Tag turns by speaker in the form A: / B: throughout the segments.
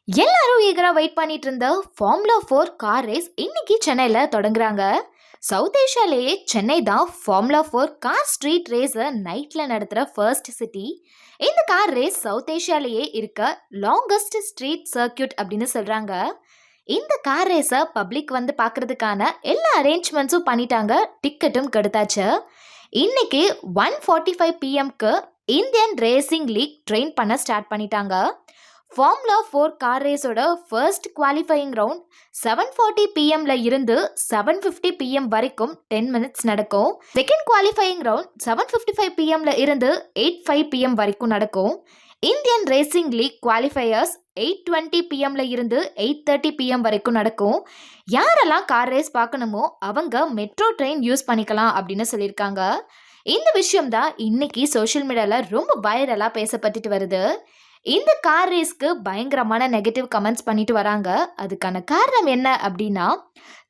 A: எல்லாரும் ஈகரா வெயிட் பண்ணிட்டு இருந்த ஃபார்முலா 4 கார் ரேஸ் இன்னைக்கு சென்னையில தொடங்குறாங்க. சவுத் ஏஷியாலேயே சென்னை தான் ஃபார்முலா 4 கார் ஸ்ட்ரீட் ரேஸை நைட்ல நடத்துற ஃபர்ஸ்ட் சிட்டி. இந்த கார் ரேஸ் சவுத் ஏஷியாலேயே இருக்க லாங்கஸ்ட் ஸ்ட்ரீட் சர்க்கியூட் அப்படின்னு சொல்றாங்க. இந்த கார் ரேஸை பப்ளிக் வந்து பார்க்கறதுக்கான எல்லா அரேஞ்ச்மெண்ட்ஸும் பண்ணிட்டாங்க, டிக்கெட்டும் கெடுத்தாச்சு. இன்னைக்கு 1:45 பிஎம்க்கு இந்தியன் ரேசிங் லீக் ட்ரெயின் பண்ண ஸ்டார்ட் பண்ணிட்டாங்க. ஃபார்முலா 4 கார் ரேஸோட ஃபர்ஸ்ட் குவாலிஃபையிங் ரவுண்ட் 7:40 பிஎம்ல இருந்து 7:50 பிஎம் வரைக்கும் 10 மினிட்ஸ் நடக்கும். செகண்ட் குவாலிஃபையிங் ரவுண்ட் 7:55 பிஎம்ல இருந்து 8:05 பிஎம் வரைக்கும் நடக்கும். இந்தியன் ரேசிங் லீக் குவாலிஃபையர்ஸ் 8:20 பிஎம்ல இருந்து 8:30 பிஎம் வரைக்கும் நடக்கும். யாரெல்லாம் கார் ரேஸ் பார்க்கணுமோ அவங்க மெட்ரோ ட்ரெயின் யூஸ் பண்ணிக்கலாம் அப்படின்னு சொல்லியிருக்காங்க. இந்த விஷயம் தான் இன்னைக்கு சோஷியல் மீடியாவில் ரொம்ப வைரலாக பேசப்பட்டுட்டு வருது. இந்த கார் ரேஸ்க்கு பயங்கரமான நெகட்டிவ் கமெண்ட்ஸ் பண்ணிட்டு வராங்க. அதுக்கான காரணம் என்ன அப்படின்னா,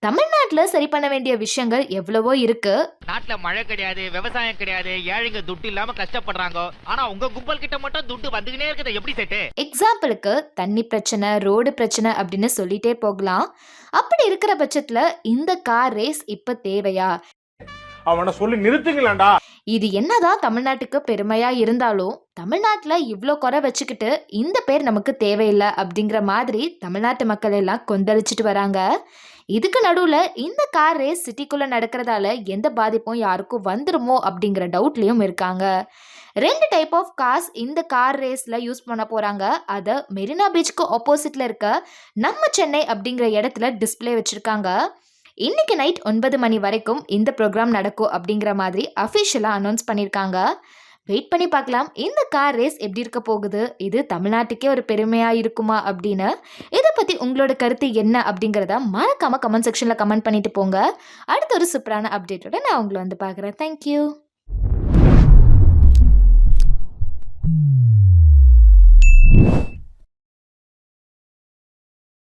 A: தமிழ்நாட்டில் சரி பண்ண வேண்டிய விஷயங்கள் எவ்வளவோ இருக்கு.
B: நாட்டுல மழை கிடையாது, விவசாயம் கிடையாது, ஏழைங்க துட்டு இல்லாம கஷ்டப்படுறாங்க. ஆனா உங்க கும்பல் கிட்ட மட்டும் துட்டு வந்துகினே இருக்குது, எப்படி செட்டு?
A: எக்ஸாம்பிளுக்கு தண்ணி பிரச்சனை, ரோடு பிரச்சனை அப்படின்னு சொல்லிட்டே போகலாம். அப்படி இருக்கிற பட்சத்துல இந்த கார் ரேஸ் இப்ப தேவையா?
C: அவனை சொல்லி நிறுத்துங்களேன்டா.
A: இது என்னதான் தமிழ்நாட்டுக்கு பெருமையா இருந்தாலும் தமிழ்நாட்டுல இவ்வளோ குறை வச்சுக்கிட்டு இந்த பேர் நமக்கு தேவையில்லை அப்படிங்கிற மாதிரி தமிழ்நாட்டு மக்கள் எல்லாம் கொந்தளிச்சிட்டு வராங்க. இதுக்கு நடுவில் இந்த கார் ரேஸ் சிட்டிக்குள்ளே நடக்கிறதால எந்த பாதிப்பும் யாருக்கும் வந்துருமோ அப்படிங்கிற டவுட்லேயும் இருக்காங்க. 2 டைப் ஆஃப் கார்ஸ் இந்த கார் ரேஸில் யூஸ் பண்ண போகிறாங்க. அதை மெரினா பீச்சுக்கு ஆப்போசிட்டில் இருக்க நம்ம சென்னை அப்படிங்கிற இடத்துல டிஸ்பிளே வச்சுருக்காங்க. இன்னைக்கு நைட் 9 மணி வரைக்கும் இந்த ப்ரோக்ராம் நடக்கும் அப்படிங்கிற மாதிரி அஃபிஷியலாக அனௌன்ஸ் பண்ணியிருக்காங்க. வெயிட் பண்ணி பார்க்கலாம் இந்த கார் ரேஸ் எப்படி இருக்க போகுது, இது தமிழ்நாட்டுக்கே ஒரு பெருமையாக இருக்குமா அப்படின்னு. இதை பற்றி உங்களோட கருத்து என்ன அப்படிங்கிறத மறக்காமல் கமெண்ட் செக்ஷனில் கமெண்ட் பண்ணிட்டு போங்க. அடுத்த ஒரு சூப்பரான அப்டேட்டோட நான் உங்களை வந்து பார்க்குறேன். தேங்க்யூ.